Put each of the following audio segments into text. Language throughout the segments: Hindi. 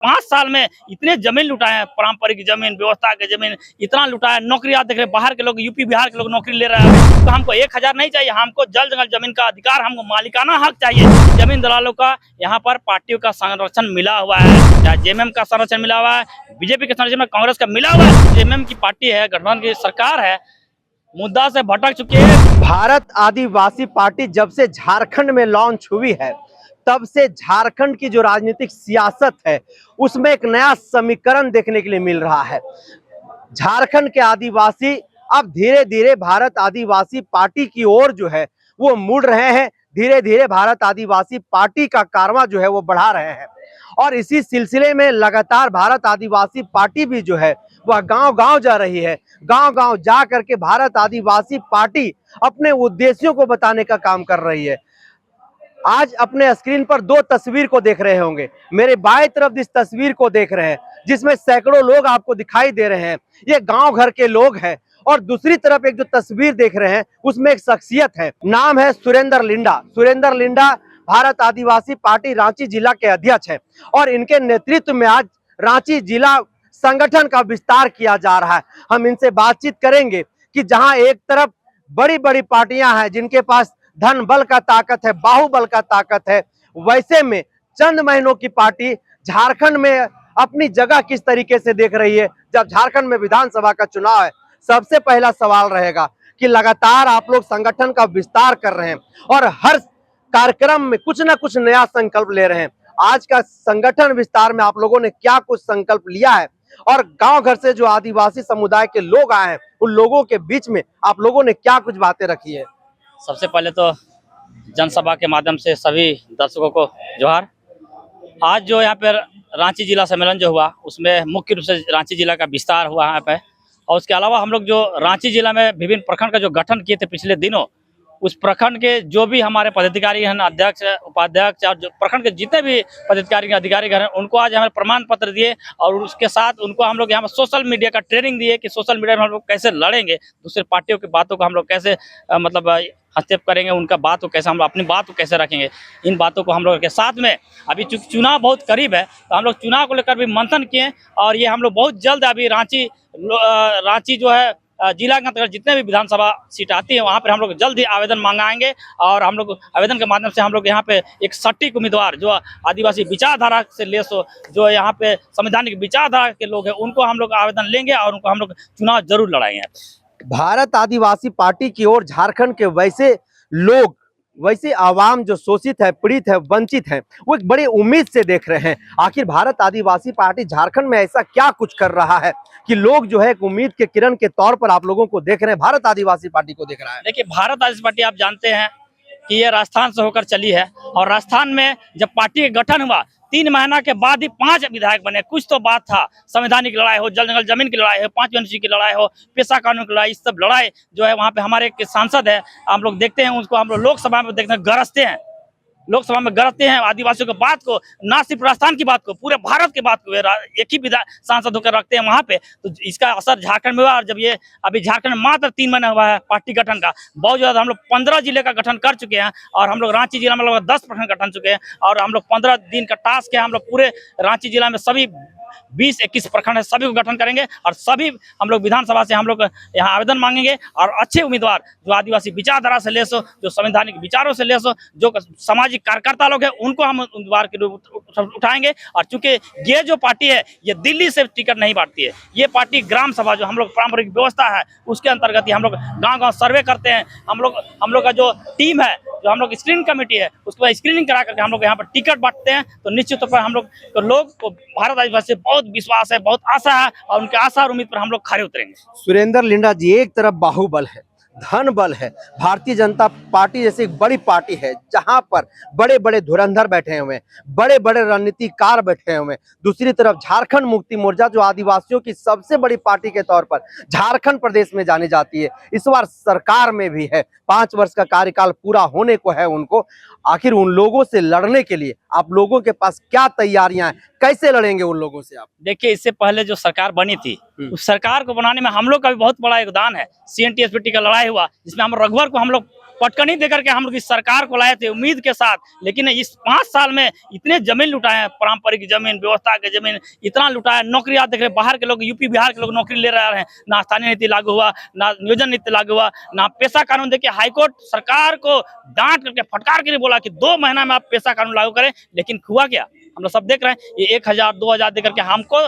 5 साल में इतने जमीन लुटाए हैं, पारंपरिक जमीन, व्यवस्था के जमीन इतना लुटाया है। नौकरी आप देख रहे हैं, बाहर के लोग, यूपी बिहार के लोग नौकरी ले रहे हैं। तो हमको 1000 नहीं चाहिए, हमको जल्द जल्द जमीन का अधिकार, हमको मालिकाना हक चाहिए। जमीन दलालों का यहाँ पर पार्टियों का संरक्षण मिला हुआ है, चाहे जेएमएम का संरक्षण मिला हुआ है, बीजेपी के संरक्षण में कांग्रेस का मिला हुआ है। जेएमएम की पार्टी है, गठबंधन की सरकार है, मुद्दा से भटक चुकी है। भारत आदिवासी पार्टी जब से झारखंड में लॉन्च हुई है, तब से झारखंड की जो राजनीतिक सियासत है उसमें एक नया समीकरण देखने के लिए मिल रहा है। झारखंड के आदिवासी अब धीरे धीरे भारत आदिवासी पार्टी की ओर जो है वो मुड़ रहे हैं। धीरे धीरे भारत आदिवासी पार्टी का कारवां जो है वो बढ़ा रहे हैं और इसी सिलसिले में लगातार भारत आदिवासी पार्टी भी जो है वह गांव-गांव जा रही है। गांव-गांव जा करके भारत आदिवासी पार्टी अपने उद्देश्यों को बताने का काम कर रही है। आज अपने स्क्रीन पर 2 तस्वीर को देख रहे होंगे। मेरे बाएं तरफ इस तस्वीर को देख रहे हैं जिसमें सैकड़ों लोग आपको दिखाई दे रहे हैं, ये गांव घर के लोग हैं। और दूसरी तरफ एक जो तस्वीर देख रहे हैं उसमें एक शख्सियत है, नाम है सुरेंद्र लिंडा। सुरेंद्र लिंडा भारत आदिवासी पार्टी रांची जिला के अध्यक्ष हैं और इनके नेतृत्व में आज रांची जिला संगठन का विस्तार किया जा रहा है। हम इनसे बातचीत करेंगे कि जहां एक तरफ बड़ी बड़ी पार्टियां हैं जिनके पास धन बल का ताकत है, बाहुबल का ताकत है, वैसे में चंद महीनों की पार्टी झारखंड में अपनी जगह किस तरीके से देख रही है। जब झारखंड में विधानसभा का चुनाव है, सबसे पहला सवाल रहेगा कि लगातार आप लोग संगठन का विस्तार कर रहे हैं और हर कार्यक्रम में कुछ ना कुछ नया संकल्प ले रहे हैं। आज का संगठन विस्तार में आप लोगों ने क्या कुछ संकल्प लिया है और गांव घर से जो आदिवासी समुदाय के लोग आए हैं उन लोगों के बीच में आप लोगों ने क्या कुछ बातें रखी है? सबसे पहले तो जनसभा के माध्यम से सभी दर्शकों को जोहार। आज जो यहाँ पर रांची जिला सम्मेलन जो हुआ उसमें मुख्य रूप से रांची जिला का विस्तार हुआ यहाँ पे, और उसके अलावा हम लोग जो रांची जिला में विभिन्न प्रखंड का जो गठन किए थे पिछले दिनों, उस प्रखंड के जो भी हमारे पदाधिकारी हैं, अध्यक्ष, उपाध्यक्ष और जो प्रखंड के जितने भी पदाधिकारी अधिकारी हैं, उनको आज हमें प्रमाण पत्र दिए और उसके साथ उनको हम लोग यहाँ पर सोशल मीडिया का ट्रेनिंग दिए कि सोशल मीडिया में हम लोग कैसे लड़ेंगे, दूसरे पार्टियों की बातों को हम लोग कैसे मतलब हस्तक्षेप करेंगे, उनका बात को कैसे, हम लोग अपनी बात को कैसे रखेंगे। इन बातों को हम लोग के साथ में अभी चुनाव बहुत करीब है तो हम लोग चुनाव को लेकर भी मंथन किए और ये हम लोग बहुत जल्द अभी रांची जो है जिला के अंतर्गत जितने भी विधानसभा सीट आती है वहाँ पर हम लोग जल्द ही आवेदन मंगाएंगे और हम लोग आवेदन के माध्यम से हम लोग यहाँ पे एक सटीक उम्मीदवार जो आदिवासी विचारधारा से लेस हो, जो यहाँ पे संवैधानिक विचारधारा के लोग हैं, उनको हम लोग आवेदन लेंगे और उनको हम लोग चुनाव जरूर लड़ाएंगे। भारत आदिवासी पार्टी की ओर झारखंड के वैसे लोग, वैसे आवाम जो शोषित है, पीड़ित है, वंचित है, वो एक बड़ी उम्मीद से देख रहे हैं। आखिर भारत आदिवासी पार्टी झारखंड में ऐसा क्या कुछ कर रहा है कि लोग जो है एक उम्मीद के किरण के तौर पर आप लोगों को देख रहे हैं, भारत आदिवासी पार्टी को देख रहा है? देखिए, भारत आदिवासी पार्टी आप जानते हैं कि ये राजस्थान से होकर चली है और राजस्थान में जब पार्टी का गठन हुआ 3 महीना के बाद ही 5 विधायक बने। कुछ तो बात था, संवैधानिक लड़ाई हो, जल जंगल जमीन की लड़ाई हो, 5 अनुसूची की लड़ाई हो, पेशा कानून की लड़ाई, इस सब लड़ाई जो है वहाँ पे हमारे एक सांसद है, हम लोग देखते हैं उसको, हम लोग लोकसभा में देखते हैं गरजते हैं, लोकसभा में गरजते हैं आदिवासियों की बात को, ना सिर्फ राजस्थान की बात को, पूरे भारत की बात को एक ही सांसद होकर रखते हैं वहाँ पे। तो इसका असर झारखंड में हुआ और जब ये अभी झारखंड में मात्र 3 महीना हुआ है पार्टी गठन का, बहुत ज़्यादा हम लोग 15 जिले का गठन कर चुके हैं और हम लोग रांची जिला में लगभग 10 प्रखंड गठन चुके हैं और हम लोग 15 दिन का टास्क है, हम लोग पूरे रांची जिला में सभी 20-21 प्रखंड है, सभी को गठन करेंगे और सभी हम लोग विधानसभा से हम लोग यहाँ आवेदन मांगेंगे और अच्छे उम्मीदवार जो आदिवासी विचारधारा से लेस हो, जो संवैधानिक विचारों से लेस हो, जो सामाजिक कार्यकर्ता लोग हैं, उनको हम उम्मीदवार के रूप उठाएंगे। और चूंकि ये जो पार्टी है ये दिल्ली से टिकट नहीं बांटती है, ये पार्टी ग्राम सभा जो हम लोग पारंपरिक व्यवस्था है उसके अंतर्गत ही हम लोग गाँव-गाँव सर्वे करते हैं। हम लोग का जो टीम है, जो हम लोग स्क्रीनिंग कमेटी है, उसके बाद स्क्रीनिंग करा करके हम लोग यहाँ पर टिकट बांटते हैं। तो निश्चित तौर पर हम लोग को भारत आदिवासी बहुत विश्वास है, बहुत आशा है और उनके आशा और उम्मीद पर हम लोग खरे उतरेंगे। सुरेंद्र लिंडा जी, एक तरफ बाहुबल है, धन बल है, भारतीय जनता पार्टी जैसी एक बड़ी पार्टी है जहां पर बड़े बड़े धुरंधर बैठे हुए हैं, बड़े बड़े रणनीतिकार बैठे हुए हैं। दूसरी तरफ झारखंड मुक्ति मोर्चा जो आदिवासियों की सबसे बड़ी पार्टी के तौर पर झारखंड प्रदेश में जानी जाती है, इस बार सरकार में भी है, 5 वर्ष का कार्यकाल पूरा होने को है उनको। आखिर उन लोगों से लड़ने के लिए आप लोगों के पास क्या तैयारियां हैं, कैसे लड़ेंगे उन लोगों से आप? देखिए, इससे पहले जो सरकार बनी थी उस सरकार को बनाने में हम लोग का भी बहुत बड़ा योगदान है। CNT SPT का लड़ाई हुआ जिसमें हम रघुवर को हम लोग पटकनी देकर के हम लोग इस सरकार को लाए थे उम्मीद के साथ, लेकिन इस 5 साल में इतने जमीन लुटाए हैं, पारंपरिक जमीन, व्यवस्था के जमीन इतना लुटाया। नौकरियां देख रहे, बाहर के लोग, यूपी बिहार के लोग नौकरी ले रहे हैं, ना स्थानीय नीति लागू हुआ, ना नियोजन नीति लागू हुआ, ना पेशा कानून। देखिए हाईकोर्ट सरकार को डांट करके फटकार के बोला कि 2 महीना में आप पेशा कानून लागू करें, लेकिन हुआ क्या? हम लोग सब देख रहे हैं। ये 1000 2000 देकर के हमको,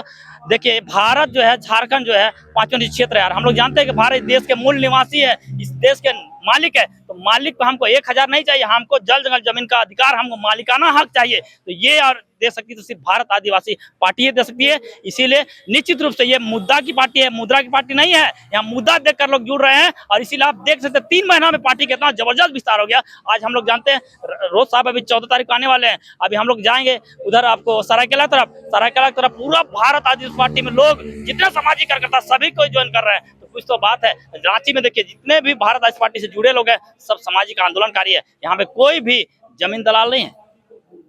देखिए भारत जो है, झारखंड जो है 5वां क्षेत्र है यार। हम लोग जानते हैं कि भारत देश के मूल निवासी है, इस देश के मालिक है, तो मालिक को हमको 1000 नहीं चाहिए, हमको जल जंगल जमीन का अधिकार, हमको मालिकाना हक चाहिए। तो ये और दे सकती तो सिर्फ भारत आदिवासी पार्टी ही दे सकती है। इसीलिए निश्चित रूप से ये मुद्दा की पार्टी है, मुद्रा की पार्टी नहीं है। यहाँ मुद्दा देखकर लोग जुड़ रहे हैं और इसीलिए आप देख सकते हैं 3 महीना में पार्टी का इतना जबरदस्त विस्तार हो गया। आज हम लोग जानते हैं रोज साहब अभी 14 तारीख को आने वाले हैं, अभी हम लोग जाएंगे उधर आपको सरायकेला तरफ पूरा भारत आदिवासी पार्टी में लोग जितने सामाजिक कार्यकर्ता सभी को ज्वाइन कर रहे हैं। तो कुछ तो बात है। रांची में देखिए जितने भी भारत आदिवासी पार्टी से जुड़े लोग हैं सब सामाजिक आंदोलनकारी है, यहाँ पे कोई भी जमीन दलाल नहीं है।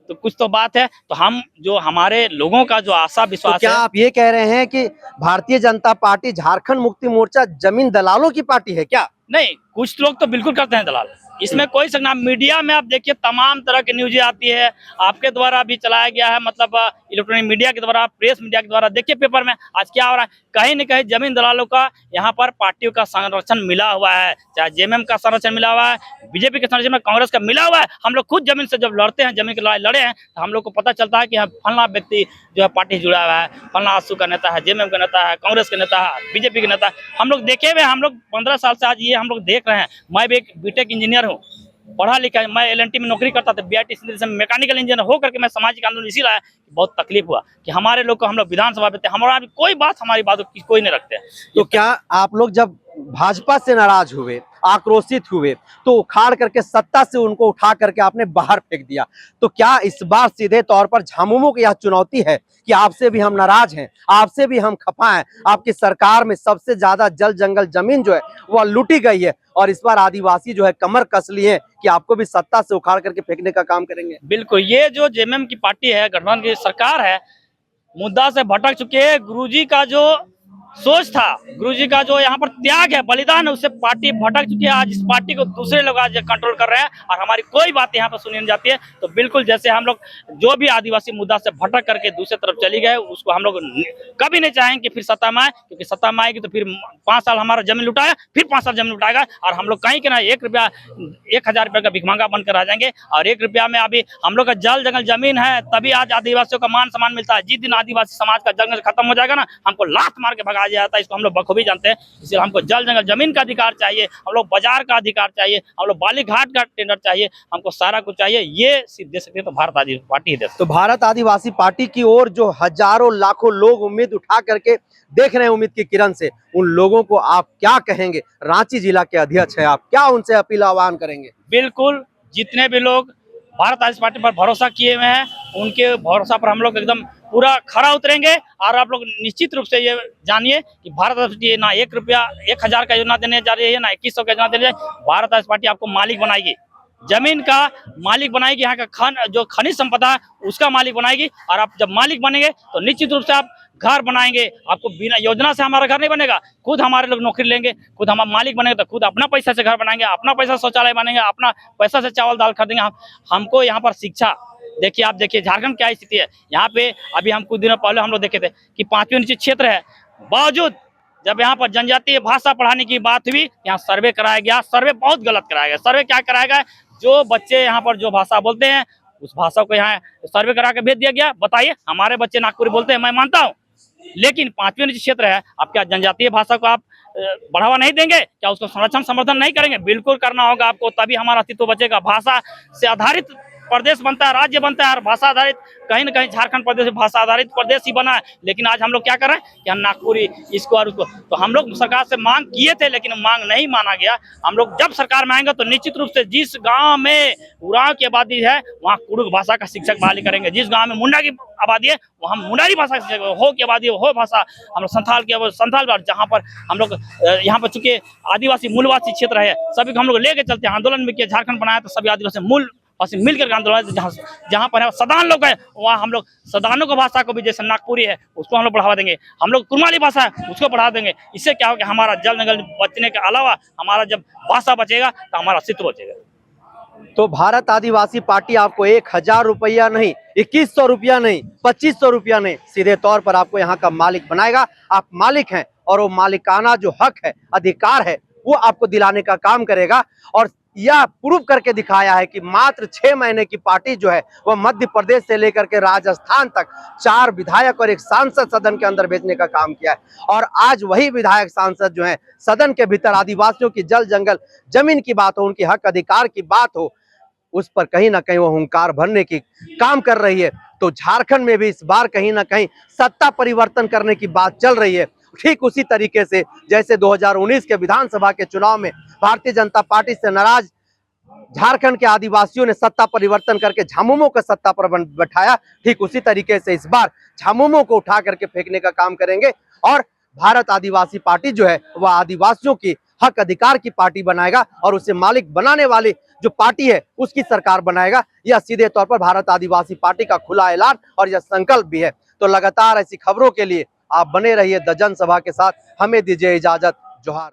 तो कुछ तो बात है। तो हम जो हमारे लोगों का जो आशा विश्वास तो क्या है, आप ये कह रहे हैं कि भारतीय जनता पार्टी झारखंड मुक्ति मोर्चा जमीन दलालों की पार्टी है क्या? नहीं, कुछ लोग तो बिल्कुल करते हैं दलाल, इसमें कोई शक ना। मीडिया में आप देखिए तमाम तरह की न्यूज़ें आती है, आपके द्वारा भी चलाया गया है, मतलब इलेक्ट्रॉनिक मीडिया के द्वारा, प्रेस मीडिया के द्वारा। देखिए पेपर में आज क्या हो रहा है, कहीं न कहीं जमीन दलालों का यहाँ पर पार्टियों का संरक्षण मिला हुआ है, चाहे जेएमएम का संरक्षण मिला हुआ है, बीजेपी के संरक्षण में कांग्रेस का मिला हुआ है। हम लोग खुद जमीन से जब लड़ते हैं, जमीन की लड़ाई लड़े हैं, तो हम लोग को पता चलता है कि हाँ फलना व्यक्ति जो है पार्टी से जुड़ा हुआ है, फलना आसू का नेता है, जेएमएम का नेता है, कांग्रेस का नेता है, बीजेपी का नेता है। हम लोग देखे हुए, हम लोग 15 साल से आज ये हम लोग देख रहे हैं। मैं भी एक बीटेक इंजीनियर हूँ, पढ़ा लिखा है, मैं एलएनटी में नौकरी करता था, बीआईटी से मैकेनिकल इंजीनियर हो करके मैं सामाजिक आंदोलन इसी लाया कि बहुत तकलीफ हुआ कि हमारे लोग को हम लोग विधानसभा में थे, हमारा भी कोई बात, हमारी बात कोई नहीं रखते। तो क्या आप लोग जब भाजपा से नाराज हुए, आक्रोशित हुए, तो उखाड़ करके सत्ता से उनको उठा करके आपने बाहर फेंक दिया, तो क्या इस बार सीधे तौर पर झामुमो की यह चुनौती है कि आपसे भी हम नाराज हैं, आपसे भी हम खफा हैं, आपकी सरकार में सबसे ज्यादा जल जंगल जमीन जो है वह लूटी गई है और इस बार आदिवासी जो है कमर कस लिए हैं कि आपको भी सत्ता से उखाड़ करके फेंकने का काम करेंगे? बिल्कुल, ये जो जेएमएम की पार्टी है, गठबंधन की सरकार है, मुद्दा से भटक चुके हैं। गुरुजी का जो सोच था, गुरुजी का जो यहाँ पर त्याग है, बलिदान है, उससे पार्टी भटक चुकी है। आज इस पार्टी को दूसरे लोग आज कंट्रोल कर रहे हैं और हमारी कोई बात यहाँ पर सुनी नहीं जाती है। तो बिल्कुल जैसे हम लोग जो भी आदिवासी मुद्दा से भटक करके दूसरी तरफ चली गए, उसको हम लोग कभी नहीं चाहेंगे कि फिर सत्ता में आए, क्योंकि सत्ता में आएगी तो फिर 5 साल हमारा जमीन लुटाया, फिर 5 साल जमीन लुटाएगा और हम लोग कहीं के ना 1 रुपया 1000 रुपये का भिखमंगा बनकर आ जाएंगे। और 1 रुपया में अभी हम लोग का जल जंगल जमीन है, तभी आज आदिवासियों का मान सम्मान मिलता है। जिस दिन आदिवासी समाज का जंगल खत्म हो जाएगा ना, हमको लात मार के भगा दिया जाता है। इसको हम लोग बखूबी जानते हैं। इसलिए हमको जल जंगल जमीन का अधिकार चाहिए, हम लोग बाजार का अधिकार चाहिए, हम लोग बाली घाट का टेंडर चाहिए, हमको सारा कुछ चाहिए। ये सिर्फ दे सकते हैं तो भारत आदिवासी पार्टी ही दे सकती है। तो भारत आदिवासी पार्टी की ओर जो हजारों लाखों लोग उम्मीद उठा करके देख रहे हैं उम्मीद की किरण से, उन लोगों को आप क्या कहेंगे? रांची जिला के अध्यक्ष है आप, क्या उनसे अपील आह्वान करेंगे? बिल्कुल, जितने भी लोग भारत आदिवासी पार्टी पर भरोसा किए हुए हैं, उनके भरोसा पर हम लोग एकदम पूरा खरा उतरेंगे। और आप लोग निश्चित रूप से ये जानिए कि भारत आदिवासी पार्टी ना 1 रुपया 1000 का योजना देने जा रही है, ना 2100 का योजना देने जा रही है। भारत आदिवासी पार्टी आपको मालिक बनाएगी, जमीन का मालिक बनाएगी, यहाँ का जो खनिज संपदा है उसका मालिक बनाएगी। और आप जब मालिक बनेंगे तो निश्चित रूप से आप घर बनाएंगे। आपको बिना योजना से हमारा घर नहीं बनेगा, खुद हमारे लोग नौकरी लेंगे, खुद हम मालिक बनेंगे तो खुद अपना पैसा से घर बनाएंगे, अपना पैसा शौचालय बनेंगे, अपना पैसा से चावल दाल खरीदेंगे। हमको यहाँ पर शिक्षा, देखिए आप देखिए झारखंड क्या स्थिति है यहाँ पे। अभी हम कुछ दिनों पहले हम लोग देखे थे कि 5वीं नीचे क्षेत्र है, बावजूद जब यहाँ पर जनजातीय भाषा पढ़ाने की बात हुई, यहाँ सर्वे कराया गया। सर्वे बहुत गलत कराया गया। सर्वे क्या कराया गया, जो बच्चे यहाँ पर जो भाषा बोलते हैं उस भाषा को यहाँ सर्वे करा के भेज दिया गया। बताइए, हमारे बच्चे नागपुरी बोलते हैं, मैं मानता हूँ, लेकिन 5वीं नीचे क्षेत्र है, आप क्या जनजातीय भाषा को आप बढ़ावा नहीं देंगे? क्या उसको संरक्षण समर्थन नहीं करेंगे? बिल्कुल करना होगा आपको, तभी हमारा अस्तित्व बचेगा। भाषा से आधारित प्रदेश बनता है, राज्य बनता है, और भाषा आधारित कहीं ना कहीं झारखंड प्रदेश भाषा आधारित प्रदेश ही बना है। लेकिन आज हम लोग क्या कर रहे हैं कि हम नागपुरी इसको और उसको, तो हम लोग सरकार से मांग किए थे लेकिन मांग नहीं माना गया। हम लोग जब सरकार में आएंगे तो निश्चित रूप से जिस गांव में उरांव की आबादी है वहाँ कुड़ुक भाषा का शिक्षक बहाली करेंगे, जिस गाँव में मुंडा की आबादी है वहाँ मुंडारी भाषा का शिक्षक, हो की आबादी हो भाषा, हम लोग संथाल की संथाल, जहाँ पर हम लोग यहाँ पर चूंकि आदिवासी मूलवासी क्षेत्र है, सभी को हम लोग लेके चलते हैं। आंदोलन में किया, झारखंड बनाया तो सभी आदिवासी मूल और सिर्फ मिलकर के आंदोलन, जहाँ जहाँ पर है सदान लोग हैं वहाँ हम लोग सदानों की भाषा को भी, जैसे नागपुरी है उसको हम लोग बढ़ावा देंगे, हम लोग कुरमाली भाषा है उसको बढ़ा देंगे। इससे क्या हो कि हमारा जल जंगल बचने के अलावा हमारा जब भाषा बचेगा तो हमारा अस्तित्व बचेगा। तो भारत आदिवासी पार्टी आपको 1,000 रुपया नहीं, 2,100 रुपया नहीं, 2,500 रुपया नहीं, सीधे तौर पर आपको यहाँ का मालिक बनाएगा। आप मालिक हैं और वो मालिकाना जो हक है, अधिकार है, वो आपको दिलाने का काम करेगा। और यह प्रूव करके दिखाया है कि मात्र 6 महीने की पार्टी जो है वह मध्य प्रदेश से लेकर के राजस्थान तक 4 विधायक और 1 सांसद सदन के अंदर भेजने का काम किया है। और आज वही विधायक सांसद जो है सदन के भीतर आदिवासियों की जल जंगल जमीन की बात हो, उनकी हक अधिकार की बात हो, उस पर कहीं ना कहीं वो हुंकार भरने की काम कर रही है। तो झारखंड में भी इस बार कहीं ना कहीं सत्ता परिवर्तन करने की बात चल रही है। ठीक उसी तरीके से जैसे 2019 के विधानसभा के चुनाव में भारतीय जनता पार्टी से नाराज झारखंड के आदिवासियों ने सत्ता परिवर्तन करके झामुमो को सत्ता पर बैठाया, ठीक उसी तरीके से इस बार झामुमो को उठा करके फेंकने का काम करेंगे। और भारत आदिवासी पार्टी जो है वह आदिवासियों की हक अधिकार की पार्टी बनाएगा और उसे मालिक बनाने वाली जो पार्टी है उसकी सरकार बनाएगा। यह सीधे तौर पर भारत आदिवासी पार्टी का खुला ऐलान और यह संकल्प भी है। तो लगातार ऐसी खबरों के लिए आप बने रहिए द जनसभा के साथ। हमें दीजिए इजाजत। जोहार।